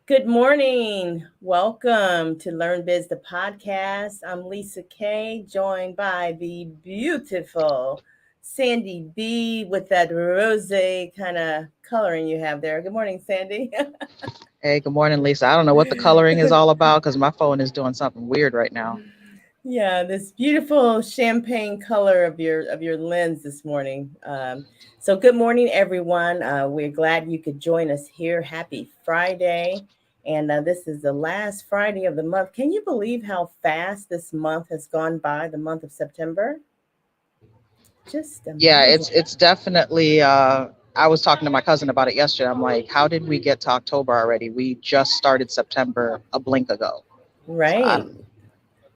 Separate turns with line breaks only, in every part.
Good morning. Welcome to Learn Biz, the podcast. I'm Lisa Kay, joined by the beautiful Sandy B with that rose kind of coloring you have there. Good morning, Sandy.
Hey, good morning, Lisa. I don't know what the coloring is all about because my phone is doing something weird right now.
Yeah, this beautiful champagne color of your lens this morning. So good morning, everyone. We're glad you could join us here. Happy Friday, and this is the last Friday of the month. Can you believe how fast this month has gone by? The month of September, just
Yeah,
amazing.
it's definitely. I was talking to my cousin about it yesterday. I'm like, how did we get to October already? We just started September a blink ago. So I,
Right.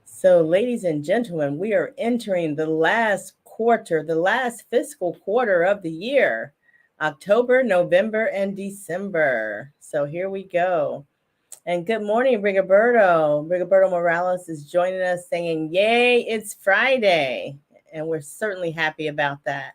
So, ladies and gentlemen, we are entering the last quarter, the last fiscal quarter of the year, October, November, and December. So, here we go. And good morning, Rigoberto. Rigoberto Morales is joining us saying, yay, it's Friday. And we're certainly happy about that.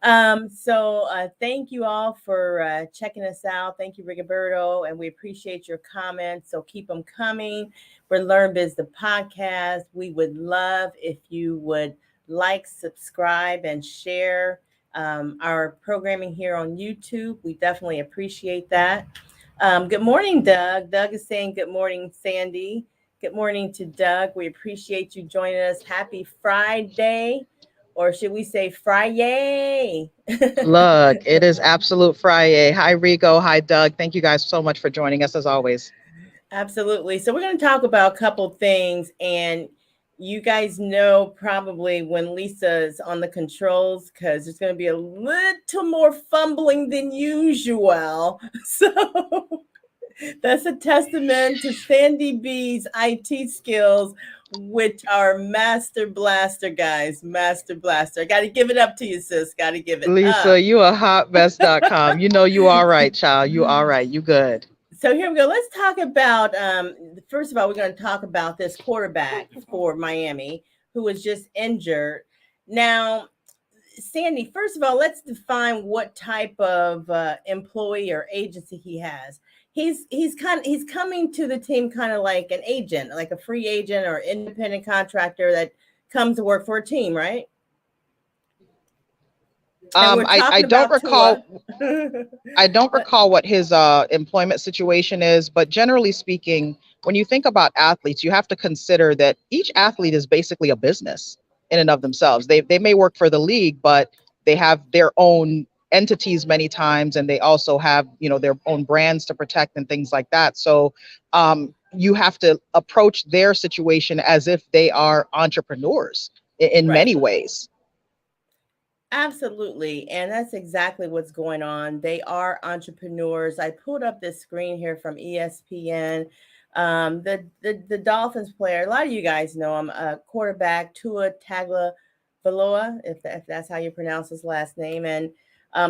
Thank you all for checking us out. Thank you, Rigoberto, and we appreciate your comments. So keep them coming. We're Learn Biz the podcast. We would love if you would like, subscribe, and share our programming here on YouTube. We definitely appreciate that. Good morning, Doug. Doug is saying good morning, Sandy. Good morning to Doug. We appreciate you joining us. Happy Friday, or should we say Friday?
look, it is absolute Friday. Hi, Rigo. Hi, Doug. Thank you guys so much for joining us as always.
Absolutely. So we're going to talk about a couple things, and you guys know probably when Lisa is on the controls because there's going to be a little more fumbling than usual. So that's a testament to Sandy B's IT skills, which are master blaster, guys. Master blaster. I got to give it up to you, sis. Got to give it
Lisa,
up.
you a hotmess.com. You know you all right, child. You all right. You good.
So here we go. Let's talk about first of all, we're going to talk about this quarterback for Miami who was just injured. Now, Sandy, first of all, let's define what type of employee or agency he has. He's coming to the team kind of like an agent, like a free agent or independent contractor that comes to work for a team, right? And we're
I
talking
don't
about Tua.
recall I don't recall what his employment situation is, but generally speaking, when you think about athletes, you have to consider that each athlete is basically a business in and of themselves. They may work for the league, but they have their own entities many times, and they also have their own brands to protect and things like that. So you have to approach their situation as if they are entrepreneurs in
Right.
many ways.
Absolutely. And that's exactly what's going on. They are entrepreneurs. I pulled up this screen here from ESPN. The Dolphins player, a lot of you guys know him, quarterback Tua Tagovailoa, if that's how you pronounce his last name. And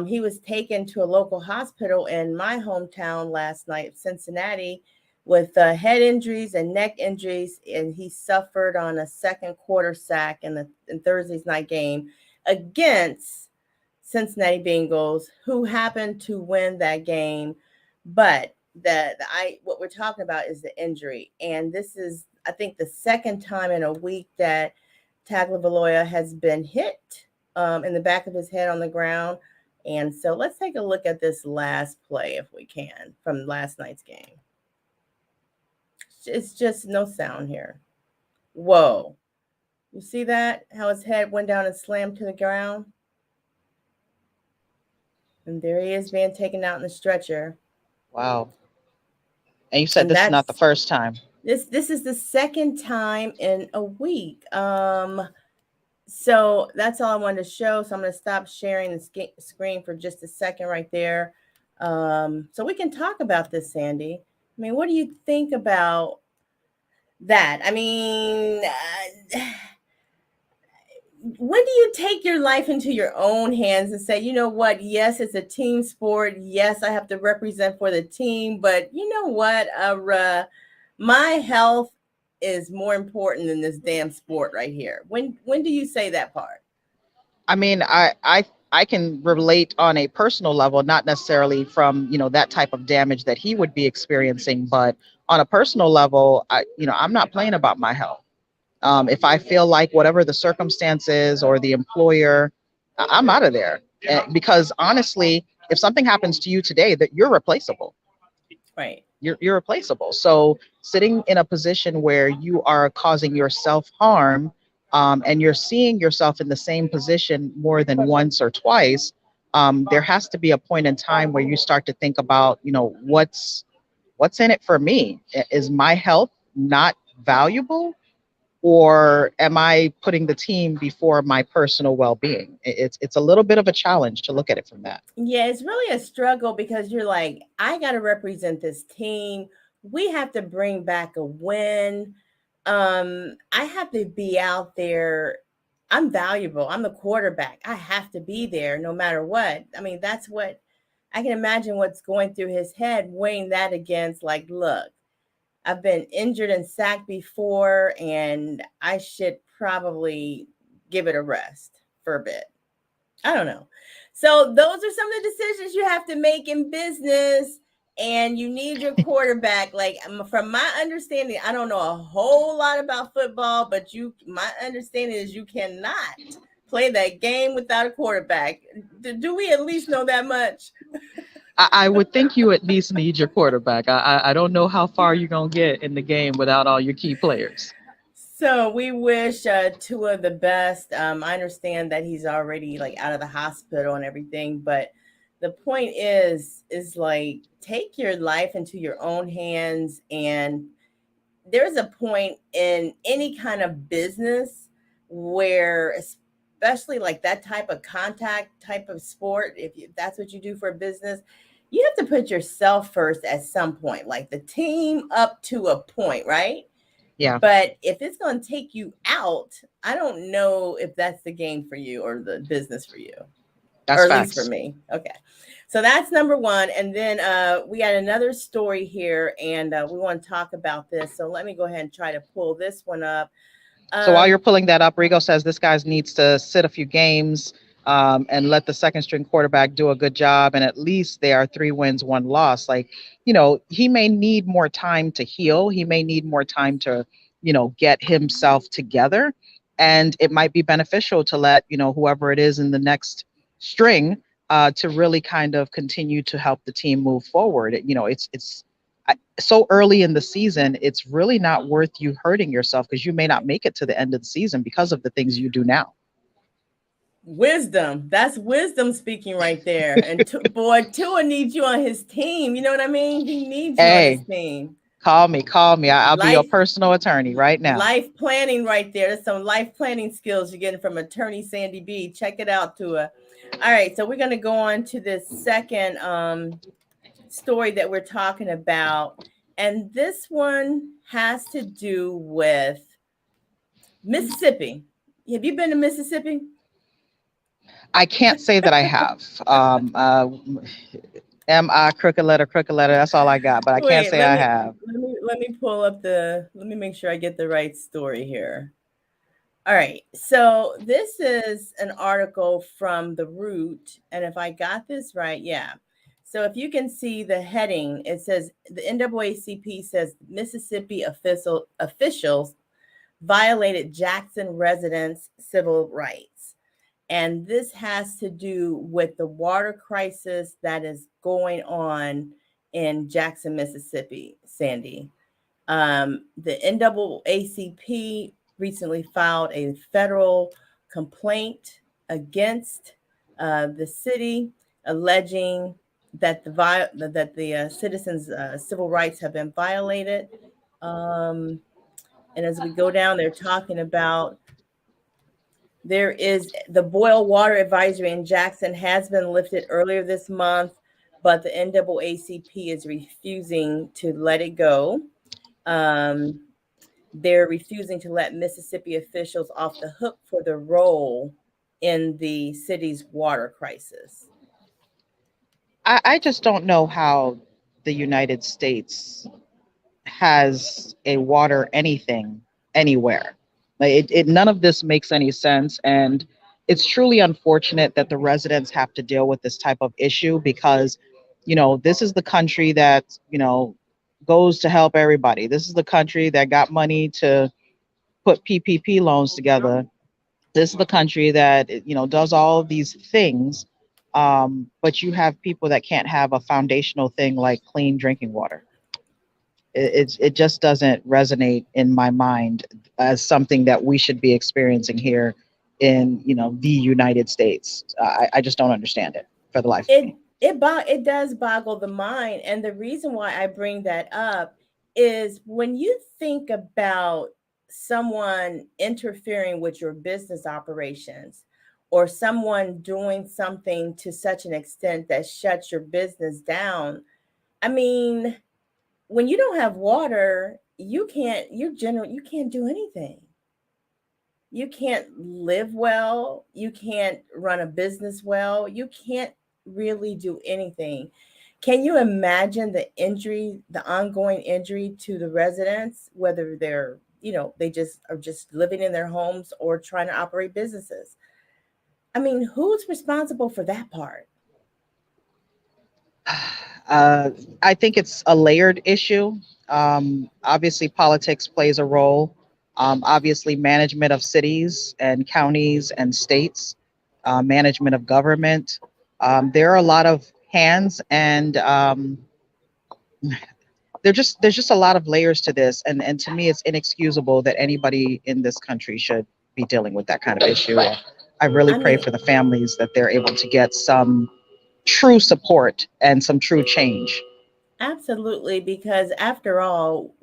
he was taken to a local hospital in my hometown last night, Cincinnati, with head injuries and neck injuries. And he suffered on a second quarter sack in Thursday's night game against Cincinnati Bengals, who happened to win that game. But what we're talking about is the injury, and this is I think the second time in a week that Tagovailoa has been hit in the back of his head on the ground. And so let's take a look at this last play if we can from last night's game. It's just no sound here. Whoa. You see that? How his head went down and slammed to the ground? And there he is being taken out in the stretcher.
Wow. And you said
And
this is not the
that's
first time.
this is the second time in a week. So that's all I wanted to show. So I'm going to stop sharing the screen for just a second right there. So we can talk about this, Sandy. I mean, what do you think about that? I mean, when do you take your life into your own hands and say, you know what? Yes, it's a team sport. Yes, I have to represent for the team, but you know what? My health is more important than this damn sport right here. When do you say that part?
I mean, I I can relate on a personal level, not necessarily from, that type of damage that he would be experiencing, but on a personal level, I'm not playing about my health. If I feel like whatever the circumstances or the employer, I'm out of there. Because honestly, if something happens to you today, that you're replaceable.
Right.
You're replaceable. So sitting in a position where you are causing yourself harm, and you're seeing yourself in the same position more than once or twice, there has to be a point in time where you start to think about, what's in it for me. Is my health not valuable, or am I putting the team before my personal well-being? It's a little bit of a challenge to look at it from that.
Yeah, it's really a struggle because you're like, I got to represent this team. We have to bring back a win. I have to be out there. I'm valuable. I'm the quarterback. I have to be there no matter what. I mean, that's what I can imagine what's going through his head, weighing that against, like, look, I've been injured and sacked before, and I should probably give it a rest for a bit. I don't know. So those are some of the decisions you have to make in business, and you need your quarterback. Like, from my understanding, I don't know a whole lot about football, but my understanding is you cannot play that game without a quarterback. Do we at least know that much?
I would think you at least need your quarterback. I don't know how far you're gonna get in the game without all your key players.
So we wish Tua the best. I understand that he's already like out of the hospital and everything, but the point is like take your life into your own hands. And there's a point in any kind of business where, especially like that type of contact type of sport, that's what you do for a business, you have to put yourself first at some point, like the team up to a point, right?
Yeah,
But if it's going to take you out, I don't know if that's the game for you or the business for you, or
that's
at least for
facts.
me. Okay. So that's number one. And then we got another story here, and we want to talk about this. So let me go ahead and try to pull this one up.
So while you're
Um,
pulling that up, Rigo says this guy needs to sit a few games, and let the second string quarterback do a good job. And at least they are 3 wins, 1 loss. Like, he may need more time to heal. He may need more time to, get himself together. And it might be beneficial to let, whoever it is in the next string, to really kind of continue to help the team move forward. It's so early in the season, it's really not worth you hurting yourself, because you may not make it to the end of the season because of the things you do now.
Wisdom. That's wisdom speaking right there. And boy, Tua needs you on his team. You know what I mean? He needs you on his
Hey,
team.
call me. I'll be your
Life
personal attorney right now.
life planning right there. There's some life planning skills you're getting from attorney Sandy B. Check it out, Tua. All right, so we're going to go on to this second story that we're talking about. And this one has to do with Mississippi. Have you been to Mississippi?
I can't say that I have. M.I. Crooked letter. That's all I got, but I can't
Wait,
say I have.
let me pull up let me make sure I get the right story here. All right. So this is an article from The Root. And if I got this right, yeah. So if you can see the heading, it says the NAACP says Mississippi officials violated Jackson residents' civil rights. And this has to do with the water crisis that is going on in Jackson, Mississippi, Sandy. The NAACP recently filed a federal complaint against the city, alleging that the citizens' civil rights have been violated. Um, and as we go down, they're talking about there is the boil water advisory in Jackson has been lifted earlier this month, but the NAACP is refusing to let it go. Um, they're refusing to let Mississippi officials off the hook for their role in the city's water crisis.
I just don't know how the United States has a water anything anywhere. Like, none of this makes any sense. And It's truly unfortunate that the residents have to deal with this type of issue because, this is the country that, goes to help everybody. This is the country that got money to put PPP loans together. This is the country that, does all of these things. But you have people that can't have a foundational thing like clean drinking water. It just doesn't resonate in my mind as something that we should be experiencing here in the United States. I just don't understand it for the life of
it
me.
it does boggle the mind, and the reason why I bring that up is when you think about someone interfering with your business operations, or someone doing something to such an extent that shuts your business down. I mean, when you don't have water, you can't do anything. You can't live well, you can't run a business well, you can't really do anything. Can you imagine the injury, the ongoing injury to the residents, whether they're, they just are just living in their homes or trying to operate businesses? I mean, who's responsible for that part?
Uh, I think it's a layered issue. Obviously, politics plays a role. Obviously, management of cities and counties and states, management of government. There are a lot of hands, and there's just a lot of layers to this. And to me, it's inexcusable that anybody in this country should be dealing with that kind of issue. I really
I
pray
mean,
for the families that they're able to get some true support and some true change.
absolutely, because after all,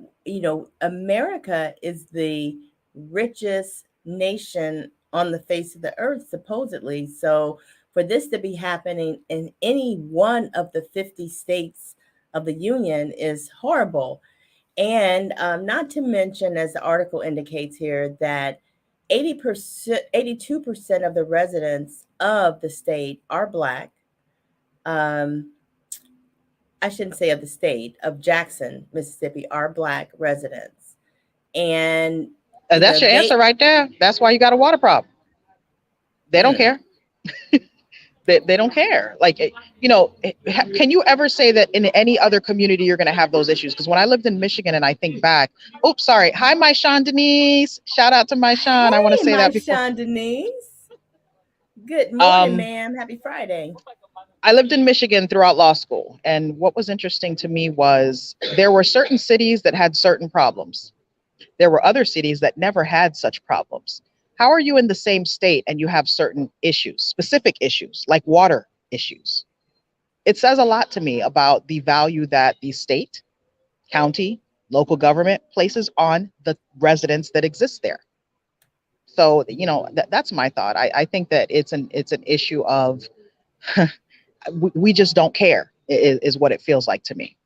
America is the richest nation on the face of the earth, supposedly. So, for this to be happening in any one of the 50 states of the union is horrible. And not to mention, as the article indicates here, that 80%, 82% of the residents of the state are Black. Um, I shouldn't say of the state, of Jackson, Mississippi, are Black residents. And,
And that's your answer
they,
right there. That's why you got a water problem. They don't
mm,
care. They don't care. Like, can you ever say that in any other community you're going to have those issues? Because when I lived in Michigan and I think back, oops, sorry. Hi, my Sean Denise. Shout out to my Sean. I want to
hey,
say
my
that before.
Sean Denise. Good morning,
Um,
ma'am. Happy Friday.
I lived in Michigan throughout law school. And what was interesting to me was there were certain cities that had certain problems. There were other cities that never had such problems. How are you in the same state and you have certain issues, specific issues like water issues? It says a lot to me about the value that the state, county, local government places on the residents that exist there. So, that's my thought. I think that it's an issue of we just don't care is what it feels like to me.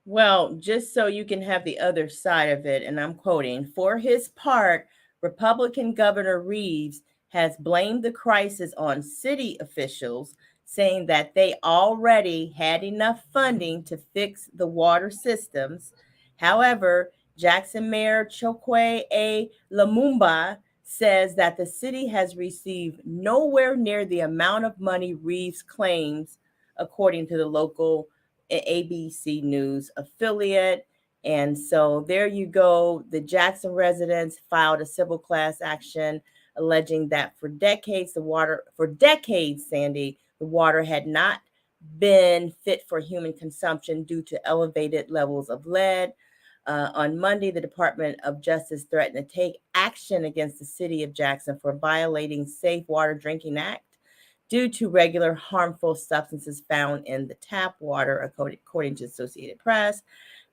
Well, just so you can have the other side of it, and I'm quoting, for his part, Republican Governor Reeves has blamed the crisis on city officials, saying that they already had enough funding to fix the water systems. However, Jackson Mayor Chokwe A. Lumumba says that the city has received nowhere near the amount of money Reeves claims, according to the local ABC News affiliate. And so there you go. The Jackson residents filed a civil class action alleging that for decades, Sandy, the water had not been fit for human consumption due to elevated levels of lead. On Monday, the Department of Justice threatened to take action against the city of Jackson for violating Safe Water Drinking Act due to regular harmful substances found in the tap water, according to Associated Press.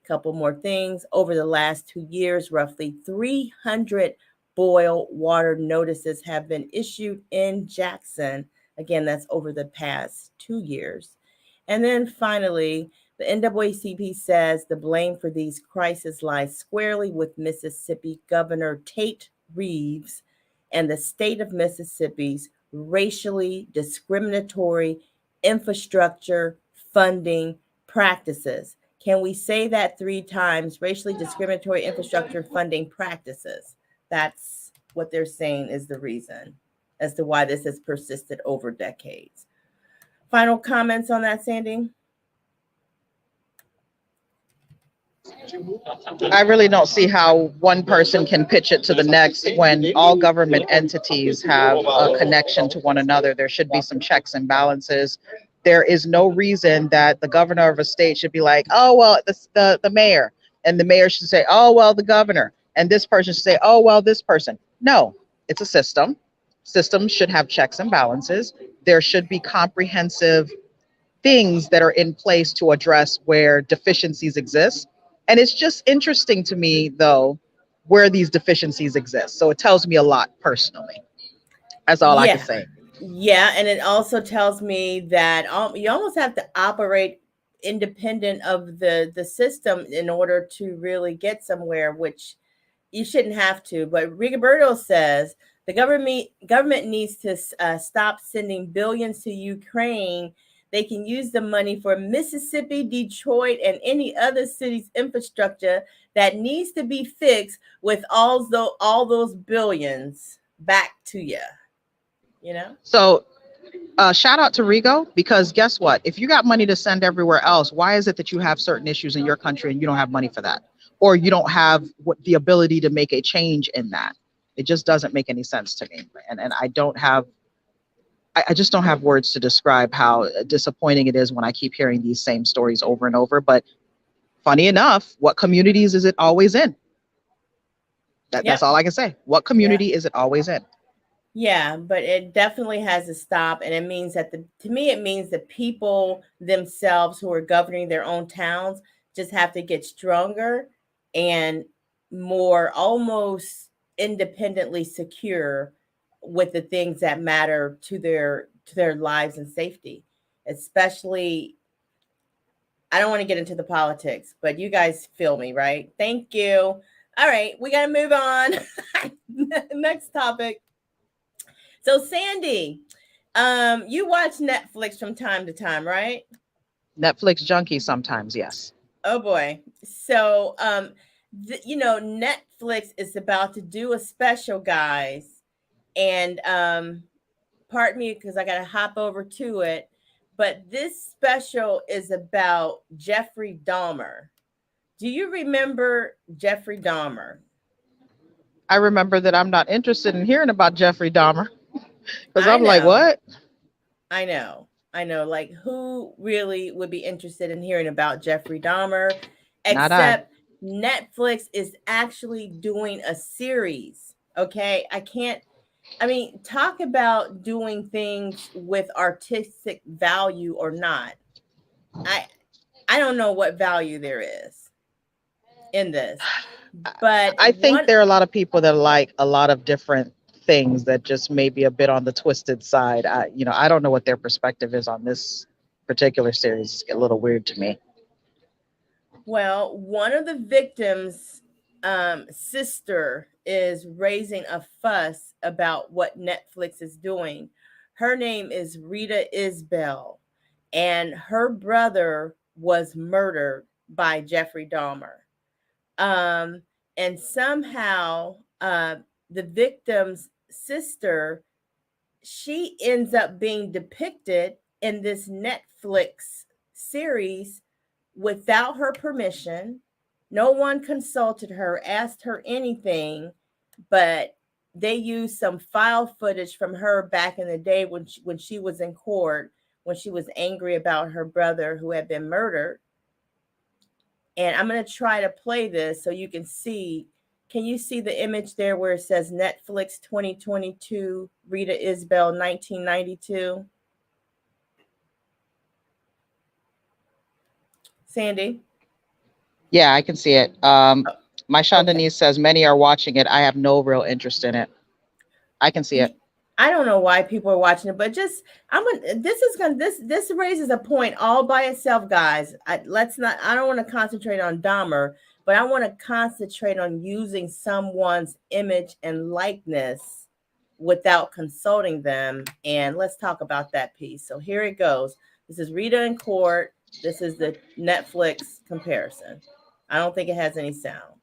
A couple more things. Over the last 2 years, roughly 300 boil water notices have been issued in Jackson. Again, that's over the past 2 years. And then finally, the NAACP says the blame for these crises lies squarely with Mississippi Governor Tate Reeves and the state of Mississippi's racially discriminatory infrastructure funding practices. Can we say that three times? Racially discriminatory infrastructure funding practices. That's what they're saying is the reason. as to why this has persisted over decades. Final comments on that, Sandy?
I really don't see how one person can pitch it to the next when all government entities have a connection to one another. There should be some checks and balances. There is no reason that the governor of a state should be like, oh, well, the mayor, and the mayor should say, oh, well, the governor, and this person should say, oh, well, this person. No, it's a system. Systems should have checks and balances. There should be comprehensive things that are in place to address where deficiencies exist. And it's just interesting to me, though, where these deficiencies exist. So it tells me a lot personally. That's all I can
Yeah.
say.
Yeah, and it also tells me that you almost have to operate independent of the system in order to really get somewhere, which you shouldn't have to. But Rigoberto says the government needs to stop sending billions to Ukraine. They can use the money for Mississippi, Detroit, and any other city's infrastructure that needs to be fixed with all those billions back to you. You know.
So shout out to Rigo, because guess what? If you got money to send everywhere else, why is it that you have certain issues in your country and you don't have money for that? Or you don't have the ability to make a change in that? It just doesn't make any sense to me. And I just don't have words to describe how disappointing it is when I keep hearing these same stories over and over. But funny enough, what communities is it always in? That's
Yep.
all I can say. What
Yeah.
community is it always in?
Yeah, but it definitely has to stop. And it means that to me, it means the people themselves who are governing their own towns just have to get stronger and more almost independently secure with the things that matter to their lives and safety. Especially, I don't want to get into the politics, but you guys feel me, right? Thank you. All right, we got to move on. Next topic. So Sandy, you watch Netflix from time to time, right?
Netflix junkie sometimes, yes.
Oh boy. So Netflix is about to do a special, guys, and pardon me because I gotta hop over to it. But this special is about Jeffrey Dahmer. Do you remember Jeffrey Dahmer?
I remember that I'm not interested in hearing about Jeffrey Dahmer because
I
I'm like,
know.
what?
I know. I know. Like, who really would be interested in hearing about Jeffrey Dahmer?
Not I.
Except Netflix is actually doing a series. Okay. I can't, I mean, talk about doing things with artistic value or not. I, I don't know what value there is in this, but
I think
one,
there are a lot of people that like a lot of different things that just may be a bit on the twisted side. I don't know what their perspective is on this particular series. It's a little weird to me.
well, one of the victims' sister is raising a fuss about what Netflix is doing. Her name is Rita Isbell, and her brother was murdered by Jeffrey Dahmer. Um, and somehow, the victim's sister, she ends up being depicted in this Netflix series without her permission. No one consulted her, asked her anything, but they used some file footage from her back in the day when she was in court, when she was angry about her brother who had been murdered. And I'm going to try to play this so you can see. Can you see the image there where it says Netflix 2022, Rita Isbell 1992? Sandy?
Yeah, I can see it.
Oh,
My
okay.
Chandonese says many are watching it. I have no real interest in it. I can see it.
I don't know why people are watching it, but just I'm gonna. This raises a point all by itself, guys. Let's not. I don't want to concentrate on Dahmer, but I want to concentrate on using someone's image and likeness without consulting them. And let's talk about that piece. So here it goes. This is Rita in court. This is the Netflix comparison. I don't think it has any sound.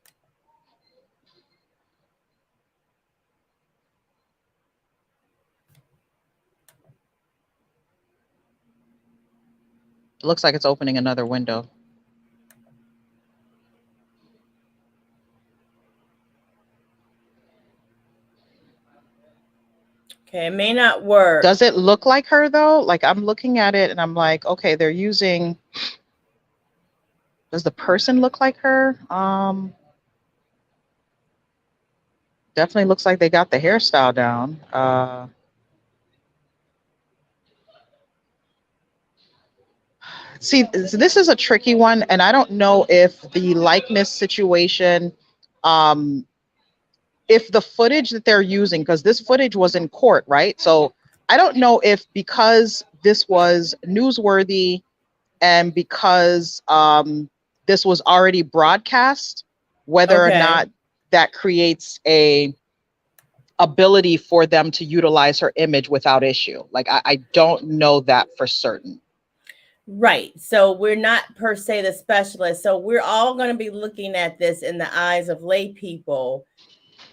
It looks like it's opening another window.
Okay, it may not work.
Does it look like her though? Like I'm looking at it and I'm like, okay, they're using. Does the person look like her? Definitely looks like they got the hairstyle down. See, this is a tricky one, and I don't know if the likeness situation, um, if the footage that they're using, because this footage was in court, right? So I don't know if because this was newsworthy and because this was already broadcast, whether or
Okay.
not that creates a ability for them to utilize her image without issue. Like I don't know that for certain.
Right. So we're not per se the specialist. So we're all going to be looking at this in the eyes of lay people.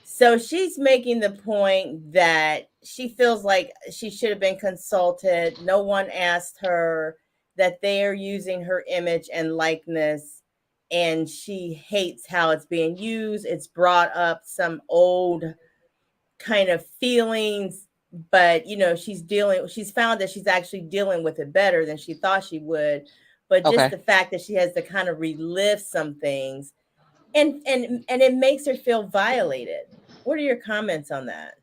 So she's making the point that she feels like she should have been consulted. No one asked her, that they are using her image and likeness, and she hates how it's being used. It's brought up some old kind of feelings, but she's found that she's actually dealing with it better than she thought she would. But just
Okay.
the fact that she has to kind of relive some things, and it makes her feel violated. What are your comments on that?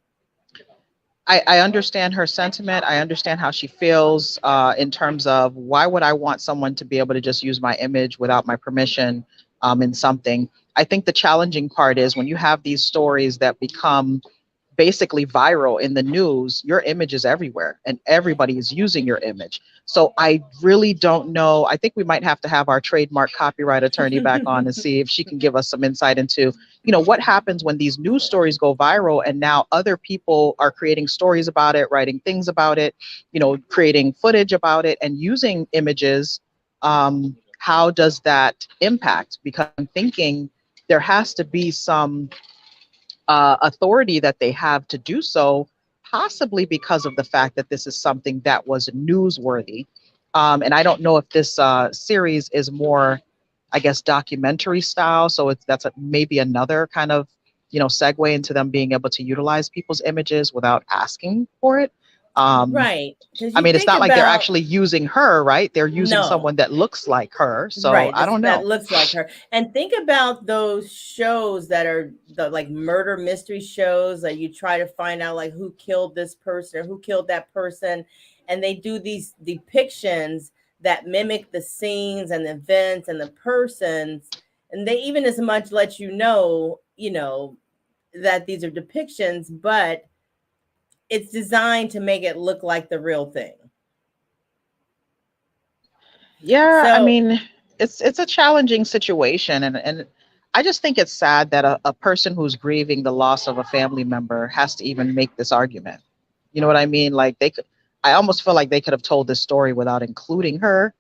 I understand her sentiment. I understand how she feels in terms of why would I want someone to be able to just use my image without my permission in something. I think the challenging part is when you have these stories that become basically viral in the news, your image is everywhere and everybody is using your image. So I really don't know. I think we might have to have our trademark copyright attorney back on and see if she can give us some insight into, what happens when these news stories go viral and now other people are creating stories about it, writing things about it, creating footage about it and using images. How does that impact? Because I'm thinking there has to be some authority that they have to do so, possibly because of the fact that this is something that was newsworthy. And I don't know if this series is more, I guess, documentary style. So that's maybe another kind of, segue into them being able to utilize people's images without asking for it. Um,
Right. Because
I
you
mean, it's
think
not like they're
about,
actually using her, right? They're using
no,
someone that looks like her. So
right,
I
this
don't
that
know.
looks like her. And think about those shows that are the like murder mystery shows that you try to find out like who killed this person or who killed that person. And they do these depictions that mimic the scenes and the events and the persons. And they even as much let that these are depictions, but it's designed to make it look like the real thing.
Yeah, I
So
mean, it's a challenging situation, and I just think it's sad that a person who's grieving the loss of a family member has to even make this argument. You know what I mean? Like they could, I almost feel like they could have told this story without including her.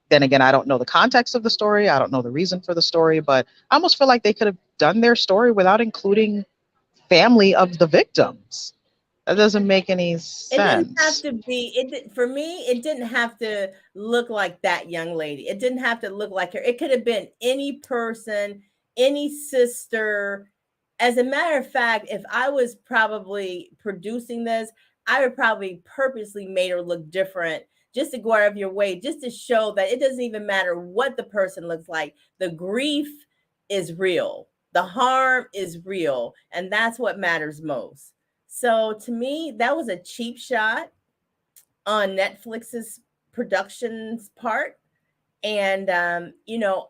Then again, I don't know the context of the story. I don't know the reason for the story, but I almost feel like they could have done their story without including family of the victims. That doesn't make any
it didn't have
sense.
to be for me, it didn't have to look like that young lady. It didn't have to look like her. It could have been any person, any sister. As a matter of fact, if I was probably producing this, I would probably purposely made her look different just to go out of your way, just to show that it doesn't even matter what the person looks like. The grief is real. The harm is real, and that's what matters most. So to me, that was a cheap shot on Netflix's production's part. And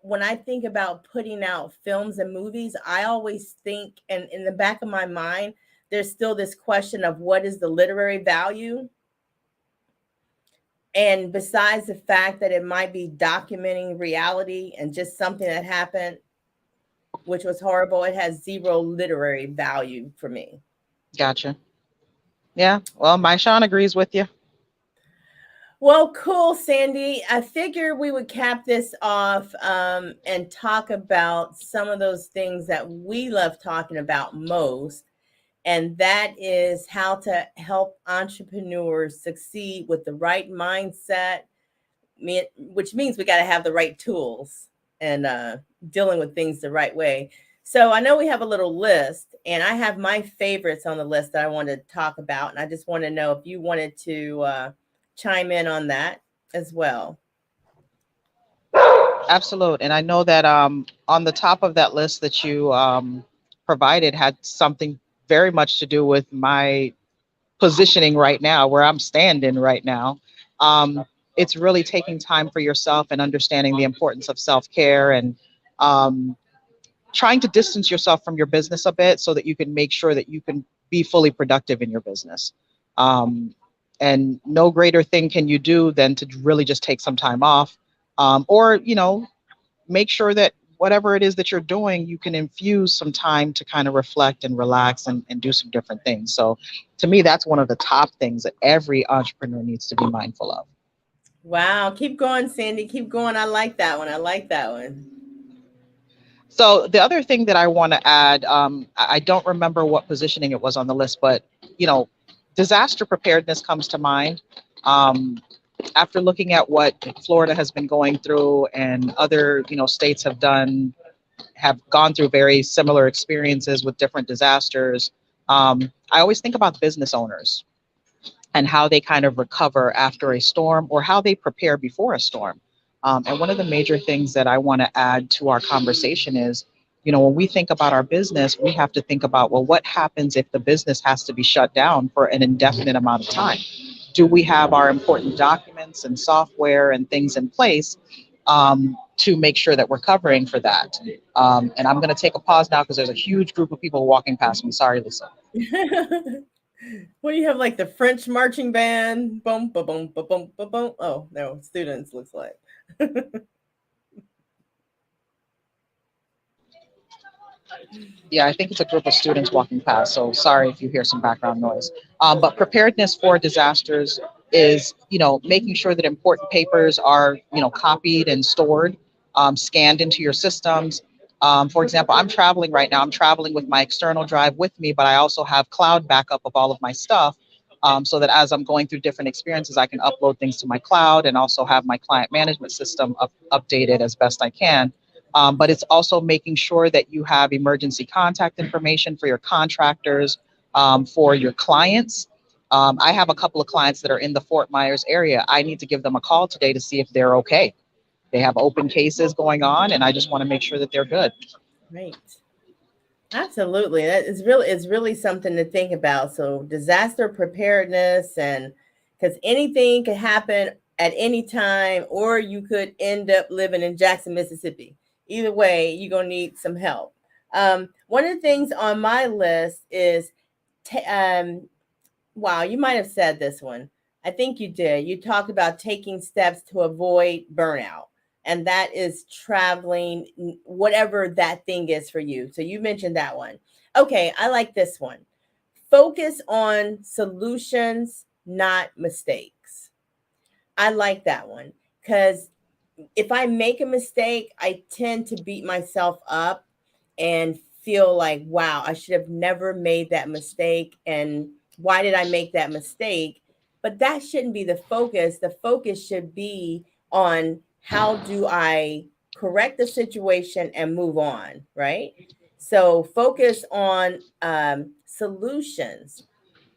when I think about putting out films and movies, I always think, and in the back of my mind, there's still this question of what is the literary value. And besides the fact that it might be documenting reality and just something that happened, which was horrible, it has zero literary value for me.
Gotcha. Yeah. Well, my Sean agrees with you.
Well, cool, Sandy. I figured we would cap this off and talk about some of those things that we love talking about most. And that is how to help entrepreneurs succeed with the right mindset, which means we got to have the right tools and dealing with things the right way. So I know we have a little list, and I have my favorites on the list that I want to talk about, and I just want to know if you wanted to chime in on that as well.
Absolute. And I know that on the top of that list that you provided had something very much to do with my positioning right now, where I'm standing right now. Um, it's really taking time for yourself and understanding the importance of self care and um, trying to distance yourself from your business a bit so that you can make sure that you can be fully productive in your business. Um, and no greater thing can you do than to really just take some time off, or make sure that whatever it is that you're doing, you can infuse some time to kind of reflect and relax and do some different things. So to me, that's one of the top things that every entrepreneur needs to be mindful of.
Wow, keep going, Sandy. Keep going. I like that one. I like that one.
So the other thing that I want to add, I don't remember what positioning it was on the list, but you know, disaster preparedness comes to mind. Um, After looking at what Florida has been going through and other states have gone through very similar experiences with different disasters, I always think about business owners and how they kind of recover after a storm or how they prepare before a storm. And one of the major things that I want to add to our conversation is, when we think about our business, we have to think about, well, what happens if the business has to be shut down for an indefinite amount of time? Do we have our important documents and software and things in place to make sure that we're covering for that? And I'm going to take a pause now because there's a huge group of people walking past me. Sorry, Lisa.
What do you have, like the French marching band? Boom, ba boom, ba boom, ba boom. Oh no, students looks like.
Yeah, I think it's a group of students walking past. So sorry if you hear some background noise. But preparedness for disasters is, making sure that important papers are, copied and stored, scanned into your systems. For example, I'm traveling right now. I'm traveling with my external drive with me, but I also have cloud backup of all of my stuff. So that as I'm going through different experiences, I can upload things to my cloud and also have my client management system updated as best I can. But it's also making sure that you have emergency contact information for your contractors, for your clients. I have a couple of clients that are in the Fort Myers area. I need to give them a call today to see if they're okay. They have open cases going on, and I just want to make sure that they're good.
Right. Absolutely. That is really something to think about. So disaster preparedness, and because anything could happen at any time, or you could end up living in Jackson, Mississippi. Either way, you're gonna need some help. One of the things on my list is ta wow, you might have said this one. I think you did. You talked about taking steps to avoid burnout, and that is traveling, whatever that thing is for you. So you mentioned that one. Okay, I like this one. Focus on solutions, not mistakes. I like that one because if I make a mistake, I tend to beat myself up and feel like, wow, I should have never made that mistake. And why did I make that mistake? But that shouldn't be the focus. The focus should be on how do I correct the situation and move on, right? So focus on solutions.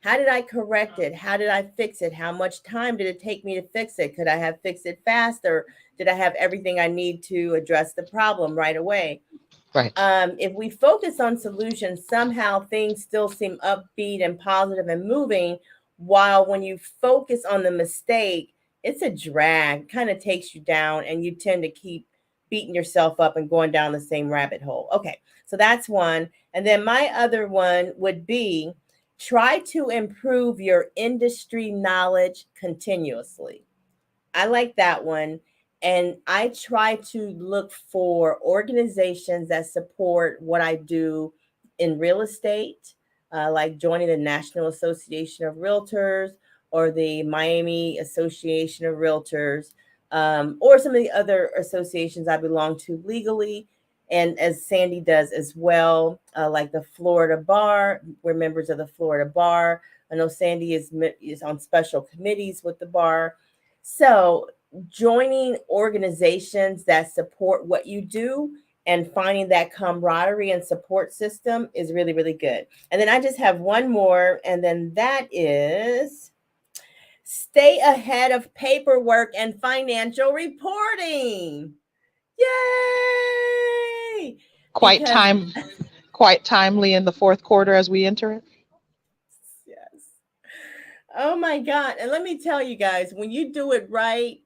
How did I correct it? How did I fix it? How much time did it take me to fix it? Could I have fixed it faster? Did I have everything I need to address the problem right away?
Right.
If we focus on solutions, somehow things still seem upbeat and positive and moving. While when you focus on the mistake, it's a drag, kind of takes you down, and you tend to keep beating yourself up and going down the same rabbit hole. Okay, so that's one. And then my other one would be try to improve your industry knowledge continuously. I like that one. And I try to look for organizations that support what I do in real estate, like joining the National Association of Realtors or the Miami Association of Realtors, or some of the other associations I belong to legally. And as Sandy does as well, like the Florida Bar, we're members of the Florida Bar. I know Sandy is on special committees with the bar. So joining organizations that support what you do and finding that camaraderie and support system is really, really good. And then I just have one more, and then that is stay ahead of paperwork and financial reporting. Yay!
Quite
Because,
time, quite timely in the fourth quarter as we enter it.
yes. Oh my God. And let me tell you guys, when you do it right,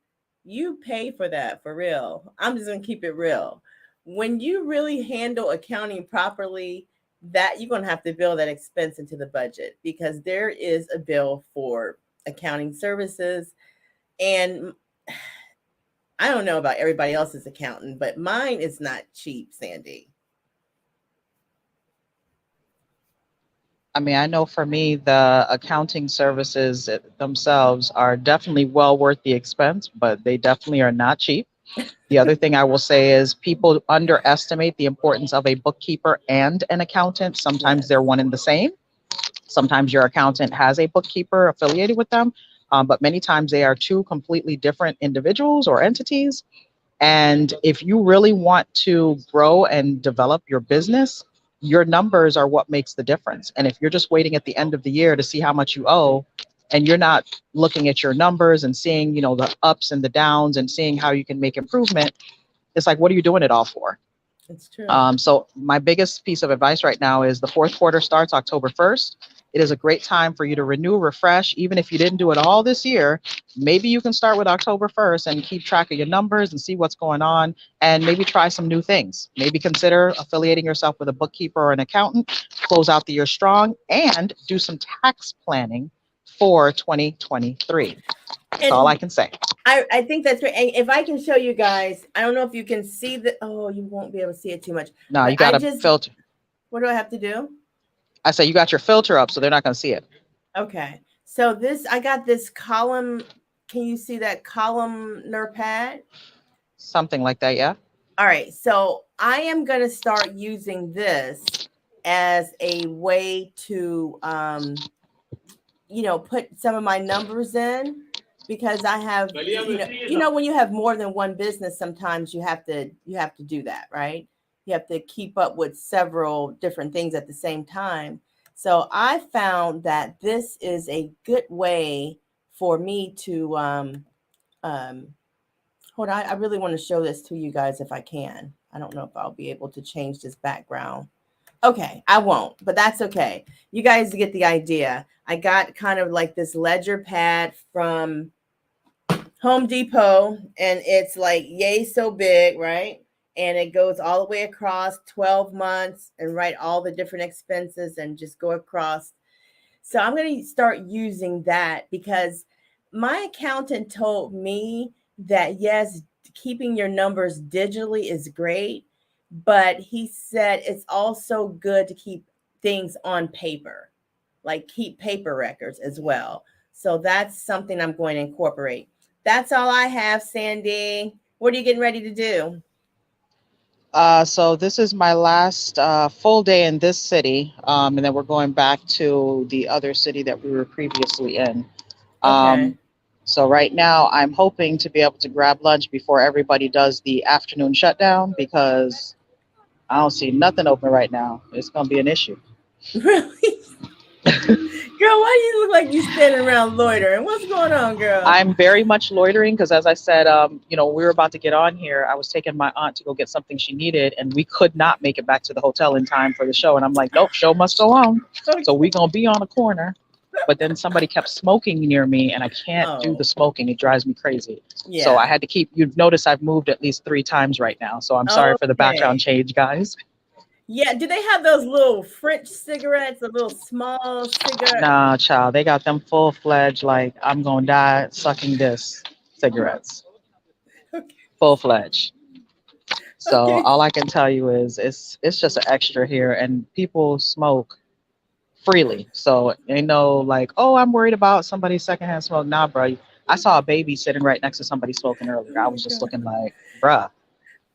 you pay for that for real. I'm just going to keep it real. When you really handle accounting properly, that you're going to have to build that expense into the budget because there is a bill for accounting services. And I don't know about everybody else's accountant, but mine is not cheap, Sandy.
I mean, I know for me, the accounting services themselves are definitely well worth the expense, but they definitely are not cheap. The other thing I will say is people underestimate the importance of a bookkeeper and an accountant. Sometimes
Yes,
they're one and the same. Sometimes your accountant has a bookkeeper affiliated with them, but many times they are two completely different individuals or entities. And if you really want to grow and develop your business, your numbers are what makes the difference. And if you're just waiting at the end of the year to see how much you owe, and you're not looking at your numbers and seeing, the ups and the downs and seeing how you can make improvement, it's like, what are you doing it all for?
it's true.
So my biggest piece of advice right now is the fourth quarter starts October 1st. It is a great time for you to renew, refresh. Even if you didn't do it all this year, maybe you can start with October 1st and keep track of your numbers and see what's going on and maybe try some new things. Maybe consider affiliating yourself with a bookkeeper or an accountant, close out the year strong, and do some tax planning for 2023. That's all I
And
can say.
I think that's right. And if I can show you guys, I don't know if you can see the, oh, you won't be able to see it too much.
No,
But
you got
I
to
just,
filter.
what do I have to do?
I say you got your filter up, so they're not going to see it.
Okay. So this, I got this column. Can you see that columnar pad?
Something like that, yeah.
All right. So I am going to start using this as a way to, put some of my numbers in because I have, when you have more than one business, sometimes you have to do that, right? You have to keep up with several different things at the same time. So I found that this is a good way for me to um hold on. I really want to show this to you guys if I can. I don't know if I'll be able to change this background. Okay, I won't, but that's okay. You guys get the idea. I got kind of like this ledger pad from Home Depot, and it's like yay so big, right? And it goes all the way across 12 months and write all the different expenses and just go across. So I'm going to start using that because my accountant told me that yes, keeping your numbers digitally is great, but he said it's also good to keep things on paper, like keep paper records as well. So that's something I'm going to incorporate. That's all I have, Sandy. What are you getting ready to do?
So this is my last full day in this city, and then we're going back to the other city that we were previously in.
Okay.
Um, so right now, I'm hoping to be able to grab lunch before everybody does the afternoon shutdown because I don't see nothing open right now. It's going to be an issue.
Really? Girl, why do you look like you standing around loitering? What's going on, girl?
I'm very much loitering because, as I said, we were about to get on here. I was taking my aunt to go get something she needed, and we could not make it back to the hotel in time for the show. And I'm like, nope, show must go on. So
Okay.
we're gonna be on a corner. But then somebody kept smoking near me, and I can't do the
Oh,
smoking. It drives me crazy. So I
yeah.
had to keep. You've noticed I've moved at least 3 times right now. So I'm sorry for the background
Okay.
change, guys.
Yeah. Do they have those little French cigarettes, the little small cigarette?
Nah, child, they got them full fledged. Like I'm gonna die sucking this cigarettes,
Okay.
full fledged. So
Okay.
all I can tell you is it's just an extra here, and people smoke freely. So ain't no like, oh, I'm worried about somebody's secondhand smoke. Nah, bro. I saw a baby sitting right next to somebody smoking earlier.
Oh
I
my
was just
God.
looking like, bruh.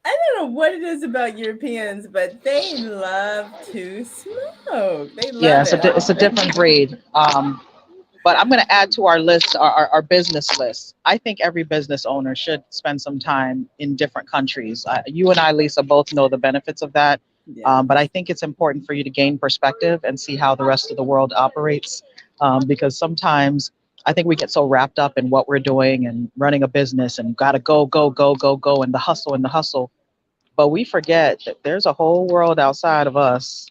I don't know what it is about Europeans, but they love to smoke. They
Yeah,
love
it's
it.
it's a different breed. But I'm going to add to our list, our business list. I think every business owner should spend some time in different countries. You and I, Lisa, both know the benefits of that.
Yeah.
But I think it's important for you to gain perspective and see how the rest of the world operates. Because sometimes I think we get so wrapped up in what we're doing and running a business and got to go, go, go, go, go, and the hustle and the hustle. But we forget that there's a whole world outside of us,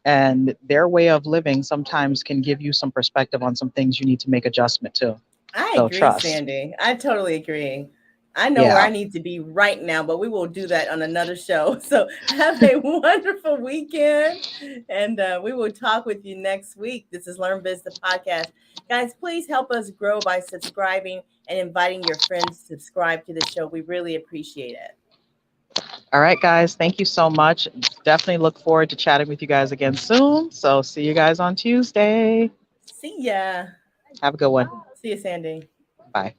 and their way of living sometimes can give you some perspective on some things you need to make adjustment to.
I
So
agree,
trust.
Sandy. I totally agree. I know where
Yeah.
I need to be right now, but we will do that on another show. So have a wonderful weekend, and we will talk with you next week. This is Learn Biz, the podcast. Guys, please help us grow by subscribing and inviting your friends to subscribe to the show. We really appreciate it.
All right, guys. Thank you so much. Definitely look forward to chatting with you guys again soon. So see you guys on Tuesday.
See ya.
Have a good one.
See you, Sandy.
Bye.